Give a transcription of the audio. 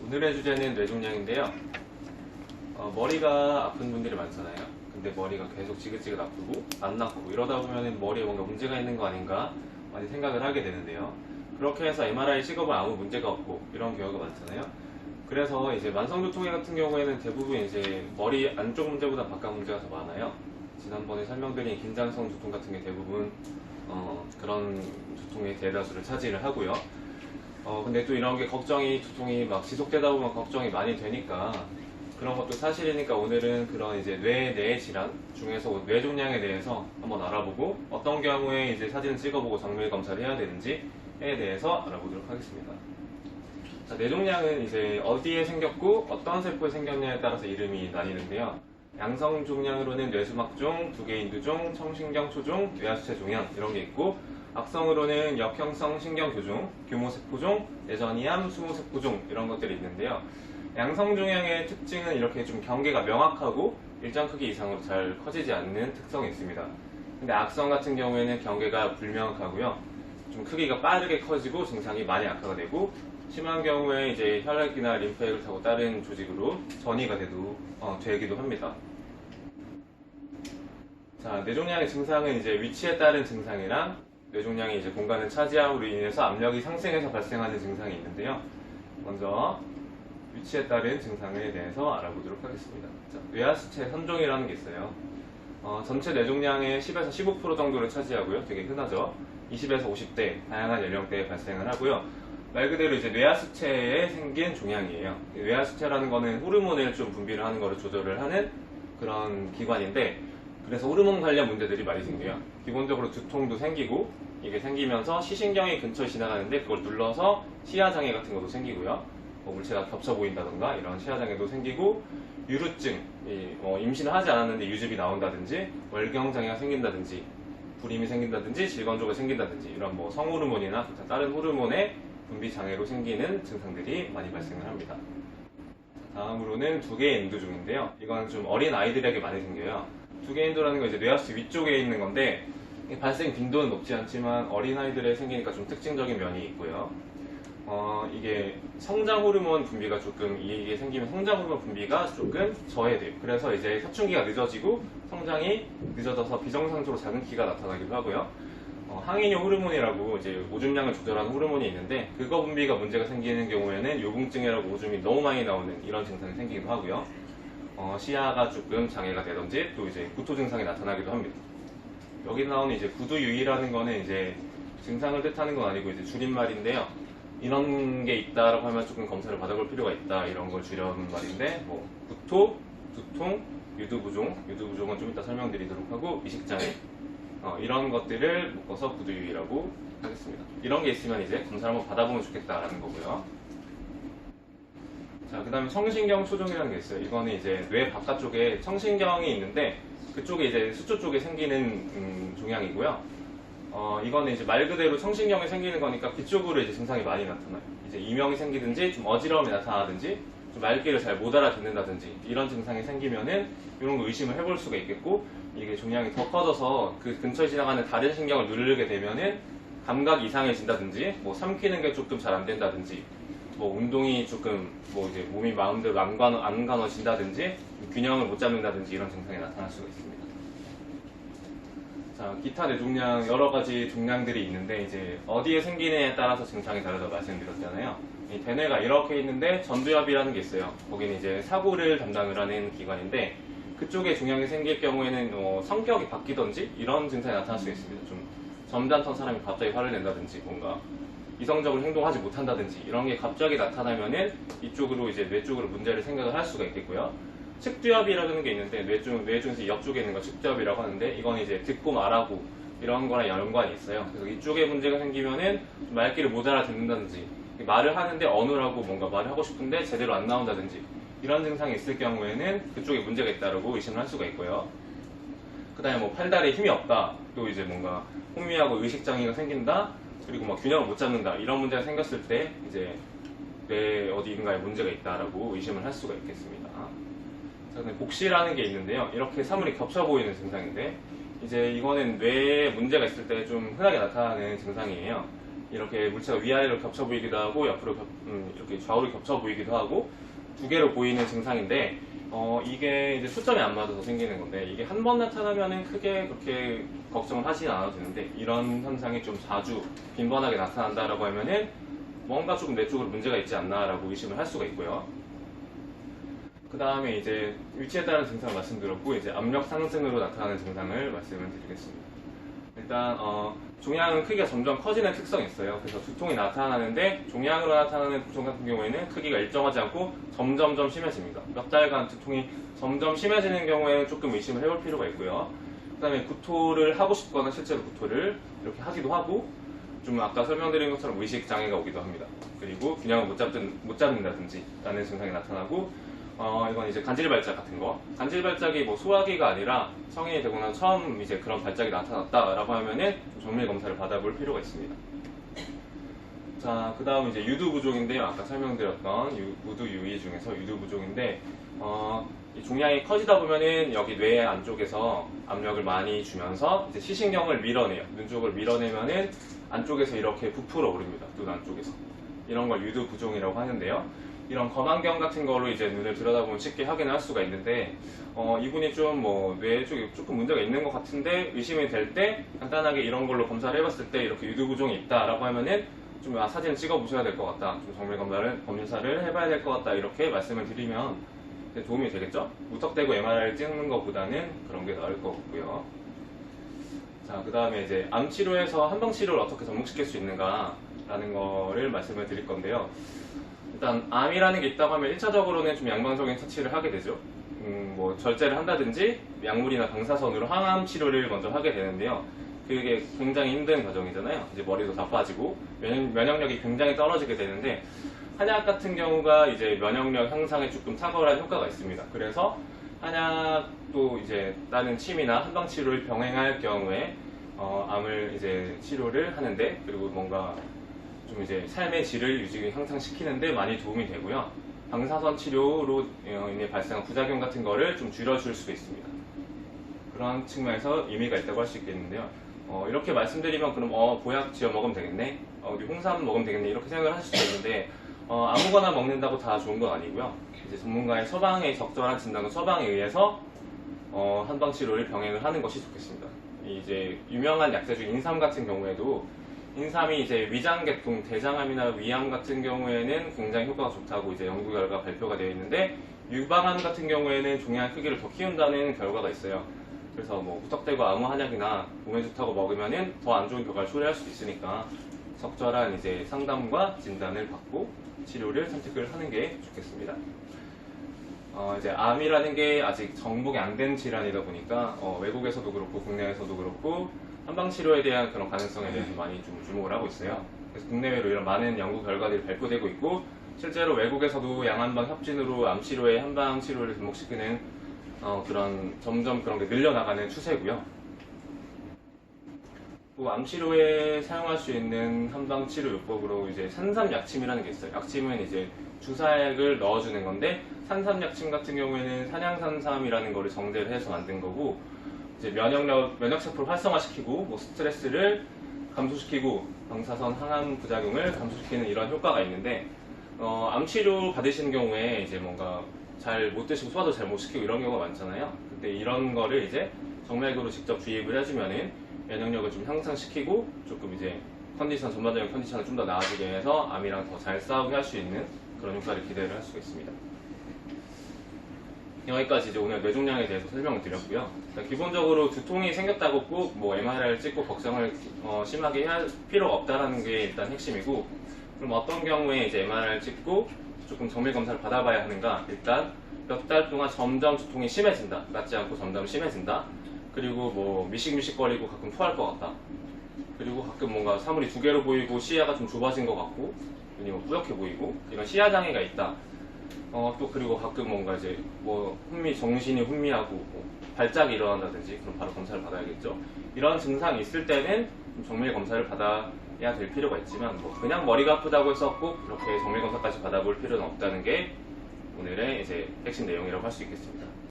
오늘의 주제는 뇌종양인데요. 머리가 아픈 분들이 많잖아요. 근데 머리가 계속 지긋지긋 아프고 안 낫고 이러다 보면 머리에 뭔가 문제가 있는 거 아닌가 많이 생각을 하게 되는데요. 그렇게 해서 MRI 찍어보면 아무 문제가 없고 이런 경우가 많잖아요. 그래서 이제 만성두통에 같은 경우에는 대부분 이제 머리 안쪽 문제보다 바깥 문제가 더 많아요. 지난번에 설명드린 긴장성 두통 같은 게 대부분 그런 두통의 대다수를 차지를 하고요. 근데 또 이런 게 두통이 막 지속되다 보면 걱정이 많이 되니까 그런 것도 사실이니까 오늘은 그런 이제 뇌 질환 중에서 뇌종양에 대해서 한번 알아보고 어떤 경우에 이제 사진을 찍어보고 정밀 검사를 해야 되는지에 대해서 알아보도록 하겠습니다. 자, 뇌종양은 이제 어디에 생겼고 어떤 세포에 생겼냐에 따라서 이름이 나뉘는데요. 양성종양으로는 뇌수막종, 두개인두종, 청신경초종, 뇌하수체 종양 이런 게 있고, 악성으로는 역형성 신경교종, 교모세포종, 내전이암, 수모세포종 이런 것들이 있는데요. 양성종양의 특징은 이렇게 좀 경계가 명확하고 일정 크기 이상으로 잘 커지지 않는 특성이 있습니다. 근데 악성 같은 경우에는 경계가 불명확하고요. 좀 크기가 빠르게 커지고 증상이 많이 악화가 되고, 심한 경우에 이제 혈액이나 림프액을 타고 다른 조직으로 전이가 되기도 합니다. 자, 뇌종양의 증상은 이제 위치에 따른 증상이랑 뇌종양이 이제 공간을 차지함으로 인해서 압력이 상승해서 발생하는 증상이 있는데요. 먼저 위치에 따른 증상에 대해서 알아보도록 하겠습니다. 자, 뇌하수체 선종이라는 게 있어요. 전체 뇌종양의 10에서 15% 정도를 차지하고요. 되게 흔하죠. 20에서 50대 다양한 연령대에 발생을 하고요. 말 그대로 이제 뇌하수체에 생긴 종양이에요. 뇌하수체라는 거는 호르몬을 좀 분비를 하는 거를 조절을 하는 그런 기관인데, 그래서 호르몬 관련 문제들이 많이 생겨요. 기본적으로 두통도 생기고, 이게 생기면서 시신경이 근처에 지나가는데 그걸 눌러서 시야장애 같은 것도 생기고요. 물체가 겹쳐 보인다던가 이런 시야장애도 생기고, 유루증, 임신을 하지 않았는데 유즙이 나온다든지, 월경장애가 생긴다든지, 불임이 생긴다든지, 질건조가 생긴다든지 이런 성호르몬이나 다른 호르몬의 분비 장애로 생기는 증상들이 많이 발생을 합니다. 다음으로는 두개인두종인데요. 이건 좀 어린 아이들에게 많이 생겨요. 두개인두라는 건 이제 뇌하수체 위쪽에 있는 건데, 발생 빈도는 높지 않지만 어린 아이들에 생기니까 좀 특징적인 면이 있고요. 이게 성장 호르몬 분비가 이게 생기면 성장 호르몬 분비가 조금 저해돼요. 그래서 이제 사춘기가 늦어지고 성장이 늦어져서 비정상적으로 작은 키가 나타나기도 하고요. 항인효 호르몬이라고 이제 오줌량을 조절하는 호르몬이 있는데, 그거 분비가 문제가 생기는 경우에는 요궁증이라고 오줌이 너무 많이 나오는 이런 증상이 생기기도 하고요. 시야가 조금 장애가 되든지 또 이제 구토 증상이 나타나기도 합니다. 여기 나오는 이제 구두유의라는 거는 이제 증상을 뜻하는 건 아니고 이제 줄임말인데요. 이런 게 있다라고 하면 조금 검사를 받아볼 필요가 있다, 이런 걸 줄여놓은 말인데, 구토, 두통, 유두부종은 좀 이따 설명드리도록 하고, 이식장애 이런 것들을 묶어서 구두유의라고 하겠습니다. 이런 게 있으면 이제 검사를 한번 받아보면 좋겠다라는 거고요. 자, 그 다음에 청신경 초종이라는 게 있어요. 이거는 이제 뇌 바깥쪽에 청신경이 있는데, 그쪽에 이제 수초 쪽에 생기는 종양이고요. 이거는 이제 말 그대로 청신경에 생기는 거니까 그쪽으로 이제 증상이 많이 나타나요. 이제 이명이 생기든지, 좀 어지러움이 나타나든지, 좀 말귀를 잘 못 알아듣는다든지 이런 증상이 생기면은 이런 거 의심을 해볼 수가 있겠고, 이게 종양이 더 커져서 그 근처에 지나가는 다른 신경을 누르게 되면은 감각이 이상해진다든지, 삼키는 게 조금 잘 안 된다든지, 운동이 조금 이제 몸이 마음대로 안 가눠진다든지, 균형을 못 잡는다든지 이런 증상이 나타날 수가 있습니다. 자, 기타 뇌종양 여러 가지 종양들이 있는데, 이제 어디에 생기느냐에 따라서 증상이 다르다고 말씀드렸잖아요. 이 대뇌가 이렇게 있는데 전두엽이라는 게 있어요. 거기는 이제 사고를 담당을 하는 기관인데, 그쪽에 종양이 생길 경우에는 성격이 바뀌던지 이런 증상이 나타날 수 있습니다. 좀 점잖던 사람이 갑자기 화를 낸다든지, 뭔가 이성적으로 행동하지 못한다든지 이런 게 갑자기 나타나면은 이쪽으로 이제 뇌 쪽으로 문제를 생각을 할 수가 있겠고요. 측두엽이라는 게 있는데, 뇌 중에서 옆쪽에 있는 거 측두엽이라고 하는데, 이건 이제 듣고 말하고 이런 거랑 연관이 있어요. 그래서 이쪽에 문제가 생기면은 말귀를 못 알아듣는다든지, 말을 하는데 어눌하고 뭔가 말을 하고 싶은데 제대로 안 나온다든지 이런 증상이 있을 경우에는 그쪽에 문제가 있다고 의심을 할 수가 있고요. 그 다음에 팔다리에 힘이 없다, 또 이제 뭔가 혼미하고 의식장애가 생긴다, 그리고 균형을 못 잡는다, 이런 문제가 생겼을 때 이제 뇌 어디인가에 문제가 있다라고 의심을 할 수가 있겠습니다. 자, 근데 복시라는 게 있는데요. 이렇게 사물이 겹쳐 보이는 증상인데, 이제 이거는 뇌에 문제가 있을 때 좀 흔하게 나타나는 증상이에요. 이렇게 물체가 위아래로 겹쳐 보이기도 하고 옆으로 이렇게 좌우로 겹쳐 보이기도 하고 두 개로 보이는 증상인데 이게 이제 초점이 안 맞아서 생기는 건데 이게 한 번 나타나면은 크게 그렇게 걱정을 하지 않아도 되는데 이런 현상이 좀 자주 빈번하게 나타난다라고 하면은 뭔가 조금 내 쪽으로 문제가 있지 않나라고 의심을 할 수가 있고요. 그 다음에 이제 위치에 따른 증상을 말씀드렸고 이제 압력 상승으로 나타나는 증상을 말씀을 드리겠습니다. 일단 종양은 크기가 점점 커지는 특성이 있어요. 그래서 두통이 나타나는데 종양으로 나타나는 두통 같은 경우에는 크기가 일정하지 않고 점점점 심해집니다. 몇 달간 두통이 점점 심해지는 경우에는 조금 의심을 해볼 필요가 있고요. 그 다음에 구토를 하고 싶거나 실제로 구토를 이렇게 하기도 하고 좀 아까 설명드린 것처럼 의식 장애가 오기도 합니다. 그리고 균형을 못 잡는다든지 라는 증상이 나타나고 이건 이제 간질 발작 같은 거. 간질 발작이 뭐 소화기가 아니라 성인이 되고 난 처음 이제 그런 발작이 나타났다라고 하면은 정밀 검사를 받아볼 필요가 있습니다. 자, 그 다음 이제 유두 부종인데요. 아까 설명드렸던 우두 유의 중에서 유두 부종인데, 이 종양이 커지다 보면은 여기 뇌 안쪽에서 압력을 많이 주면서 이제 시신경을 밀어내요. 눈 쪽을 밀어내면은 안쪽에서 이렇게 부풀어 오릅니다. 눈 안쪽에서. 이런 걸 유두 부종이라고 하는데요. 이런 검안경 같은 걸로 이제 눈을 들여다보면 쉽게 확인을 할 수가 있는데 이분이 좀 뭐 뇌 쪽에 조금 문제가 있는 것 같은데 의심이 될 때 간단하게 이런 걸로 검사를 해봤을 때 이렇게 유두 부종이 있다라고 하면은 좀 사진을 찍어 보셔야 될 것 같다, 좀 정밀 검사를 해봐야 될 것 같다 이렇게 말씀을 드리면 도움이 되겠죠. 무턱대고 MRI를 찍는 것보다는 그런 게 나을 것 같고요. 자, 그 다음에 이제 암 치료에서 한방 치료를 어떻게 접목시킬 수 있는가라는 거를 말씀을 드릴 건데요. 일단 암이라는 게 있다고 하면 1차적으로는 좀 양방적인 처치를 하게 되죠. 뭐 절제를 한다든지 약물이나 방사선으로 항암 치료를 먼저 하게 되는데요. 그게 굉장히 힘든 과정이잖아요. 이제 머리도 다 빠지고 면역력이 굉장히 떨어지게 되는데 한약 같은 경우가 이제 면역력 향상에 조금 탁월한 효과가 있습니다. 그래서 한약도 이제 다른 침이나 한방 치료를 병행할 경우에 암을 이제 치료를 하는데 그리고 뭔가 좀 이제 삶의 질을 향상시키는데 많이 도움이 되고요. 방사선 치료로 인해 발생한 부작용 같은 거를 좀 줄여줄 수도 있습니다. 그런 측면에서 의미가 있다고 할 수 있겠는데요. 이렇게 말씀드리면 그럼 보약 지어 먹으면 되겠네, 우리 홍삼 먹으면 되겠네 이렇게 생각을 하실 수도 있는데 아무거나 먹는다고 다 좋은 건 아니고요. 이제 전문가의 처방에 적절한 진단과 처방에 의해서 한방 치료를 병행을 하는 것이 좋겠습니다. 이제 유명한 약재 중 인삼 같은 경우에도 인삼이 이제 위장계통, 대장암이나 위암 같은 경우에는 굉장히 효과가 좋다고 이제 연구 결과 발표가 되어 있는데 유방암 같은 경우에는 종양 크기를 더 키운다는 결과가 있어요. 그래서 뭐 무턱대고 아무 한약이나 몸에 좋다고 먹으면은 더 안 좋은 결과를 초래할 수도 있으니까 적절한 이제 상담과 진단을 받고 치료를 선택을 하는 게 좋겠습니다. 이제 암이라는 게 아직 정복이 안 된 질환이다 보니까 외국에서도 그렇고 국내에서도 그렇고 한방 치료에 대한 그런 가능성에 대해서 많이 좀 주목을 하고 있어요. 그래서 국내외로 이런 많은 연구 결과들이 발표되고 있고 실제로 외국에서도 양한방 협진으로 암 치료에 한방 치료를 접목시키는 점점 그런 게 늘려나가는 추세고요. 또 암 치료에 사용할 수 있는 한방 치료 요법으로 이제 산삼 약침이라는 게 있어요. 약침은 이제 주사액을 넣어주는 건데 산삼 약침 같은 경우에는 산양산삼이라는 거를 정제를 해서 만든 거고 이제 면역세포를 활성화시키고 뭐 스트레스를 감소시키고 방사선 항암 부작용을 감소시키는 이런 효과가 있는데 암 치료 받으시는 경우에 이제 뭔가 잘 못 드시고 소화도 잘 못 시키고 이런 경우가 많잖아요. 근데 이런 거를 이제 정맥으로 직접 주입을 해주면은 면역력을 좀 향상시키고 조금 이제 전반적인 컨디션을 좀 더 나아지게 해서 암이랑 더 잘 싸우게 할 수 있는 그런 효과를 기대를 할 수가 있습니다. 여기까지 이제 오늘 뇌종양에 대해서 설명을 드렸고요. 기본적으로 두통이 생겼다고 꼭 뭐 MRI를 찍고 걱정을 심하게 할 필요가 없다라는 게 일단 핵심이고, 그럼 어떤 경우에 이제 MRI를 찍고 조금 정밀 검사를 받아봐야 하는가? 일단 몇 달 동안 점점 두통이 심해진다. 낫지 않고 점점 심해진다. 그리고 뭐 미식미식거리고 가끔 토할 것 같다. 그리고 가끔 뭔가 사물이 두 개로 보이고 시야가 좀 좁아진 것 같고 눈이 뭐 뿌옇게 보이고 이런 시야 장애가 있다. 또 그리고 가끔 뭔가 이제 뭐 정신이 혼미하고 뭐 발작이 일어난다든지 그럼 바로 검사를 받아야겠죠. 이런 증상이 있을 때는 정밀 검사를 받아야 될 필요가 있지만 뭐 그냥 머리가 아프다고 해서 꼭 이렇게 정밀 검사까지 받아볼 필요는 없다는 게 오늘의 이제 핵심 내용이라고 할 수 있겠습니다.